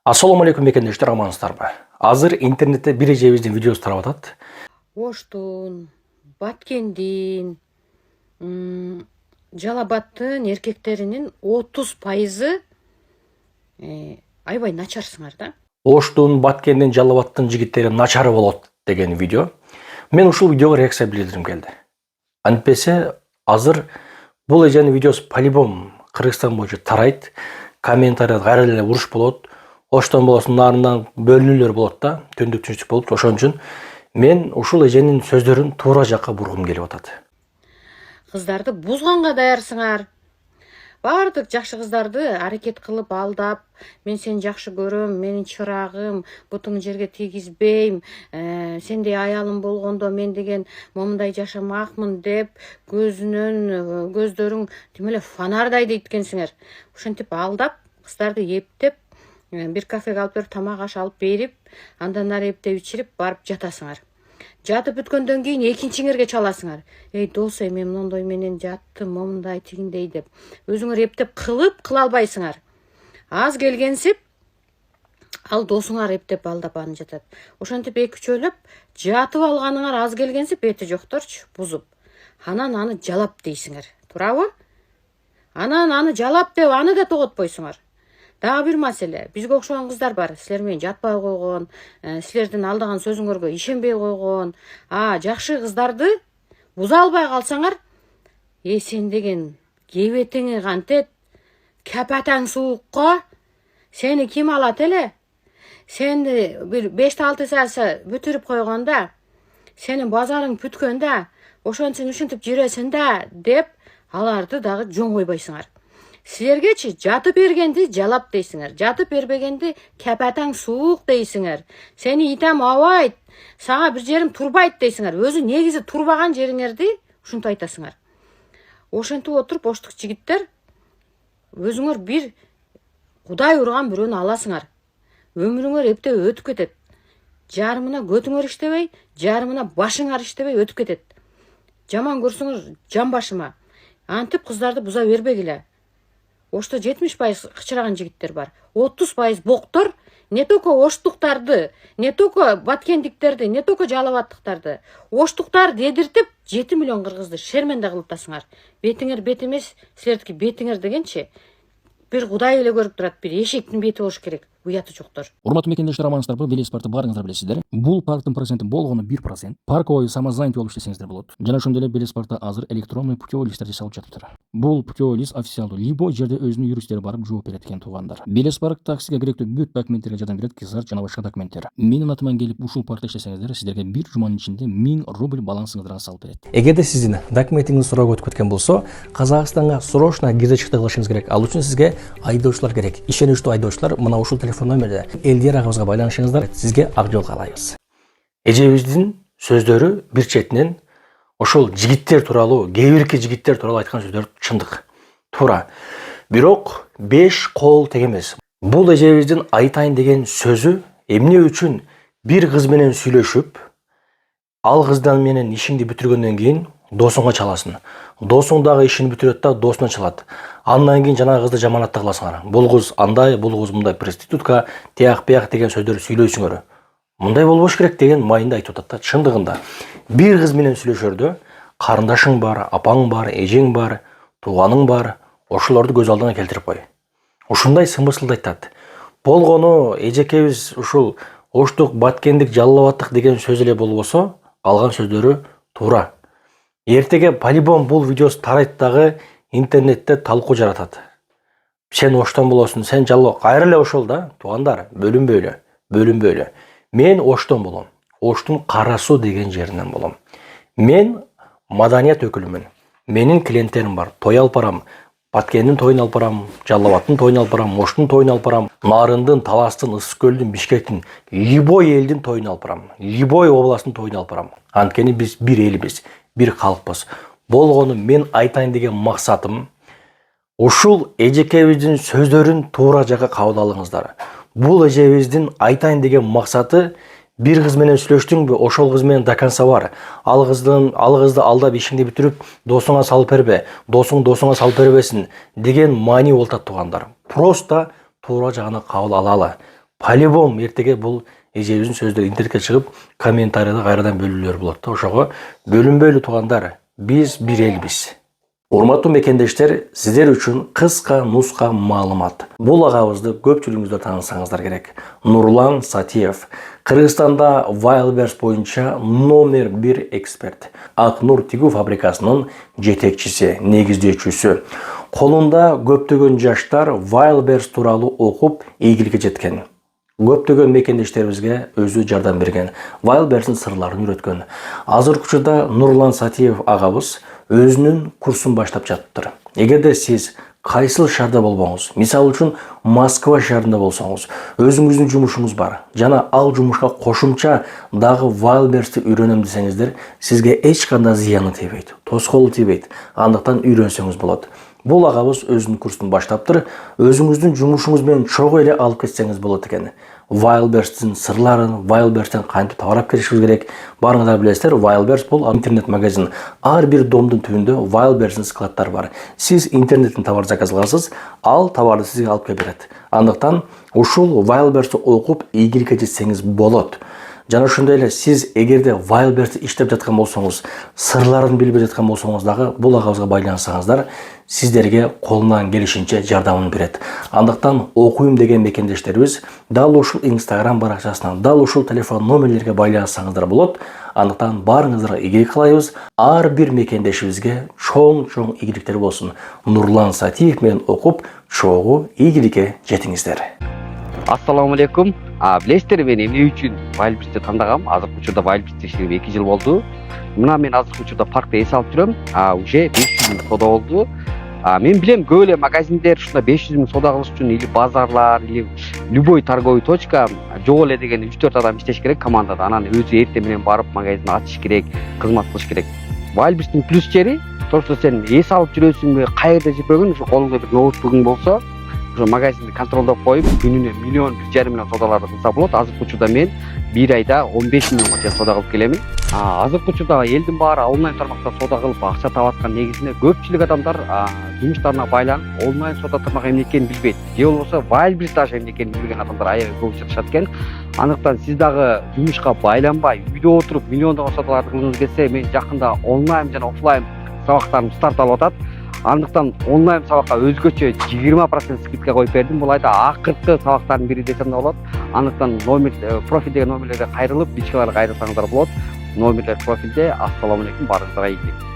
Assalamu алейкум мекендештер, амансыздарбы? Азыр интернетте бир эжебиздин видеосу тарап атат. Оштун, Баткендин, Жалал Абадтын эркектеринин 30% аябай начарсыңар да. Оштун, Баткендин, Жалал Абадтын жигиттери начары болот деген видео. Мен ушул видеого реакция билдиргим келди. Антпесе азыр бул эженин видеосу по-любому Кыргызстан боюнча тарайт, комментарийда кайра эле уруш болот. Оштон болосун нарынан бөлүнүүлөр болот да, түндүк түнчүк болуп, ошон үчүн мен ушул эженин сөздөрүн туура жакка бургум келип атат. Кыздарды бузганга даярсыңар. Бардык жакшы кыздарды аракет кылып алдап, мен сени жакшы көрөм, менин чырагым, бутуңду жерге тийгизбейм, сендей аялым болгондо мен деген момундай жашамакмын деп көздөрүң тим эле фонардай дейт экенсиңер. Ошентип алдап, кыздарды эптеп, бир кафеге алып берип тамак аш алып берип, андан ары эптеп ичирип барып жатасыңар. Жатып бүткөндөн кийин экинчиңерге чаласыңар. Эй досой, мен мондой менен жаттым, момундай тигиндей деп. Өзүңөр эптеп кыла албайсыңар. Аз келгенсип, ал досуңар эптеп алдап аны жатат. Ошентип эки-үчөөлөп жатып алганыңар аз келгенсип, эти жокторчу бузуп. Анан аны жалап дейсиңер. Туурабы? Анан аны жалап деп аны да тоготпойсуңар. Дагы бир маселе, бизге окшогон кыздар бар, силер менен жатпай койгон, силердин алдаган сөзүңөргө ишенбей койгон. Жакшы кыздарды буза албай калсаңар, сен деген кебетиңи кантет, капатаң суукка сени ким алат эле? Сени бир 5-6 саат бүтүрүп койгонда, сенин базарың бүткөндө, ошентип жүрөсүң да деп аларды дагы жөн койбойсуңар. Силергечи жатып бергенди жалап дейсиңер, жатып бербегенди капатаң суук дейсиңер. Сени итам абайт, сага бир жерим турбайт дейсиңер. Өзү негизи турбаган жериңерди ушинтип айтасыңар. Ошентип отуруп оштук жигиттер өзүңөр бир Кудай урган бирөөнү аласыңар. Өмүрүңөр эптеп өтүп кетет. Жарымына көтүңөр иштебей, жарымына башыңар иштебей өтүп кетет. Жаман көрсөңөр жан башыма. Антип кыздарды буза бербегиле. Ошто 70% кычыраган жигиттер бар. 30% боктор, не только оштуктарды, не только баткендиктерди, не только жалабаттыктарды, оштуктар дедиртип 7 миллион кыргызды шерменде кылып атасыңар. Бетиңер бет эмес, силердики бетиңер дегенчи бир Кудай эле көрүп турат, бир эшектин бети болуш керек. Уяты жоктор. Урматтуу мекендештер, амансыздарбы? Велес паркты баарыңыздар билесиздер. Бул парктын проценти болгону 1%. Парковый самозанятый болуп иштесеңиздер болот. Жана ошондой эле Велес паркта азыр электронный путевой листтерди салып жатыптыр. Бул путевой лист официалдуу, любой жерде өзүнүн юристтери барып жооп берет экен туугандар. Велес парк таксиге керектүү бүт документтерге жардам берет, кизар жана башка документтер. Менин атыман келип ушул паркта иштесеңиздер, сиздерге 1 жуманын ичинде 1000 рубль балансыңыздарга салып берет. Эгерде сиздин документиңиз суроо өтүп кеткен болсо, Казакстанга срочно кирде чыкты кылышыңыз керек. Ал үчүн сизге айдоочулар керек. Ишеничтүү айдоочулар мына ушул телефон номерде Элдер агыбызга байланышыңыздар, сизге ак жол каалайбыз. Эжебиздин сөздөрү бир четинен ошол жигиттер тууралуу, кээ бирки жигиттер тууралуу айткан сөздөр чындык. Туура. Бирок 5 кол тег эмес. Бул эжебиздин айтайын деген сөзү эмне үчүн бир кыз менен сүйлөшүп, ал кыздан менен ишиңди бүтүргөндөн кийин досуңа чаласың. Досуң дагы ишин бүтүрөт да досуна чалат. Андан кийин жана кызды жаманатта кыласыңар. Бул кыз андай, бул кыз мындай проститутка, тияк-бияк деген сөздөр сүйлөйсүңөр. Мындай болбош керек деген майында айтып атат да. Чындыгында бир кыз менен сүйлөшөрдө карындашың бар, апаң бар, эжең бар, тууганың бар, ошолорду көз алдыңа келтирип кой. Ушундай сымырсылды айтат. Болгону эжекебиз ушул оштук, баткендик, жалал абадтык деген сөз эле болбосо, калган сөздөрү туура. Эртеге по-любому бул видеосу тарайт дагы интернетте талкуу жаратат. Сен оштон болосуң, сен жалал, кайра эле ошол да, туугандар, бөлүнбөйлү. Мен оштон болом. Оштун Кара Суу деген жеринен болом. Мен маданият өкүлүмүн. Менин клиенттерим бар. Той алып барам. Баткендин тоюн алып барам, Жалал Абадтын тоюн алып барам, Оштун тоюн алып барам, Нарындын, Таластын, Ысык көлдүн, Бишкектин, любой элдин тоюн алып барам. Любой областтын тоюн алып барам. Анткени биз бир элбиз, бир калкпыз. Болгону мен айтайын деген максатым ушул эжекебиздин сөздөрүн туура жакка кабыл алыңыздар. Бул эжебиздин айтайын деген максаты бир кыз менен сүйлөштүңбү, ошол кыз менен до конца бар. Ал кызды алдап ишиңди бүтүрүп, досуңа салып бербе, досуң досуңа салып бербесин деген маани болот туугандар. Просто туура жагына кабыл алалы. по-любому эртеге бул эжебиздин сөздөрү интернетке чыгып комментарийда кайрадан бөлүнүүлөр болот да. Ошого бөлүнбөйлү туугандар, биз бир элбиз. Урматтуу мекендештер, сиздер үчүн кыска нуска маалымат. Бул агабызды көпчүлүгүңүздөр таанысаңыздар керек. Нурлан Сатиев, Кыргызстанда Wildberries боюнча номер 1 эксперт. Акнур тигүү фабрикасынын жетекчиси, негиздөөчүсү. Колунда көптөгөн жаштар Wildberries тууралуу окуп, ийгиликке жеткен. Көптөгөн мекендештерибизге өзү жардам берген, Wildberries'in сырларын үйрөткөн. Азыркы учурда Нурлан Сатиев агабыз өзүнүн курсун баштап жатыптыр. Эгерде сиз кайсыл шаарда болбоңуз, мисалы үчүн Москва шаарында болсоңуз, өзүңүздүн жумушуңуз бар жана ал жумушка кошумча дагы Wildberries'ти үйрөнөм десеңиздер, сизге эч кандай зыяны тийбейт, тоскоолу тийбейт. Андыктан үйрөнсөңүз болот. Бул агабыз өзүнүн курсун баштаптыр. Өзүңүздүн жумушуңуз менен чогуу эле алып кетсеңиз болот экен. Wildberries'in сырларын, Wildberries'тен кантип таарап келишибиз керек. Барыңыздар билесиздер, Wildberries бул интернет магазин. Ар бир домдун түбүндө Wildberries'in складдары бар. Сиз интернеттен товар заказ кыласыз, ал товарды сизге алып келип берет. Андыктан ушул Wildberries'ти окуп ийгиликке жетсеңиз болот. Жана ошондой эле сиз эгерде Wildberries'ти иштеп жаткан болсоңуз, сырларын билбей жаткан болсоңуз дагы бул агабызга байлансаңыздар, сиздерге колунан келишинче жардамын берет. Андыктан окуйм деген мекендештерибиз дал ушул Instagram баракчасынан, дал ушул телефон номерлерге байлансаңыздар болот. Андыктан барыңыздарга ийгилик каалайбыз. Ар бир мекендешибизге чоң ийгиликтер болсун. Нурлан Сатиев менен окуп, чогуу ийгиликке жетиңиздер. Ассаламу алейкум. Билесиздер, мен эмне үчүн Wildberries'ти тандагам? Азыркы учурда Wildberries'ти иштегениме 2 жыл болду. Мына мен азыркы учурда паркта эс алып жүрөм. Уже 500 000 соода болду. Мен билем, көп эле магазиндер ушунда 500 000 соода кылыш үчүн или базарлар, или любой торговый точка жок эле деген 3-4 адам иштеш керек командада. Анан өзү эртең менен барып магазин ачыш керек, кызмат кылыш керек. Wildberries'тин плюс жери, ошо сен эс алып жүрөсүңбү, кайерде жүрбөгүн, ушу колуңда бир ноутбугуң болсо, ошо магазинди контролдоп коюп, күнүнө 1,5 миллион соодаларды кылса болот. Азыркы учурда мен бир айда 15 миллионго чейин соода кылып келемин. Азыркы учурда элдин баары онлайн тармакта соода кылып акча таап аткан негизинде көпчүлүк адамдар жумуштарына байланып онлайн соода тармагы эмне экенин билбейт. Же болбосо Wildberries даже эмне экенин билбеген адамдар аябай көп учурашат экен. Андыктан сиз дагы жумушка байланбай, үйдө отуруп миллиондогон соодаларды кылгыңыз келсе, мен жакында онлайн жана офлайн сабактарым старт алып атат. Андыктан онлайн сабакка өзгөчө 20% скидка коюп бердим. Бул айда акыркы сабактардын бири десем да болот. Андыктан номер профилдеги номерлерге кайрылып, личкаларга кайрылсаңыздар болот. Номерлер профилде. Ассаламу алейкум, барыңыздарга ийгилик.